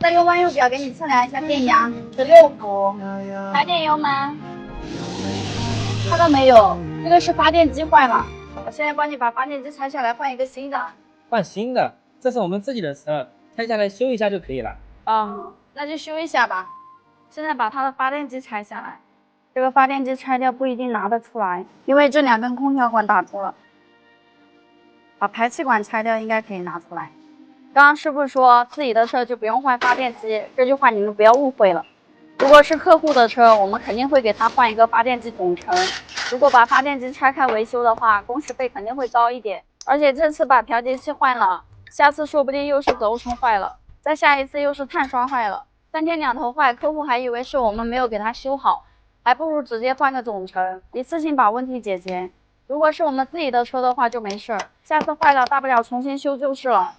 在用完油表给你测量一下电压，是6伏。插电油门，看到没有？这个是发电机坏了，我现在帮你把发电机拆下来，换一个新的。换新的，这是我们自己的车，拆下来修一下就可以了。那就修一下吧。现在把它的发电机拆下来，这个发电机拆掉不一定拿得出来，因为这2根空调管打住了。把排气管拆掉应该可以拿出来。刚刚师傅说自己的车就不用换发电机，这句话你们不要误会了。如果是客户的车，我们肯定会给他换一个发电机总成。如果把发电机拆开维修的话，工时费肯定会高一点。而且这次把调节器换了，下次说不定又是轴承坏了，再下一次又是碳刷坏了，3天2头坏，客户还以为是我们没有给他修好，还不如直接换个总成，一次性把问题解决。如果是我们自己的车的话就没事儿，下次坏了大不了重新修就是了。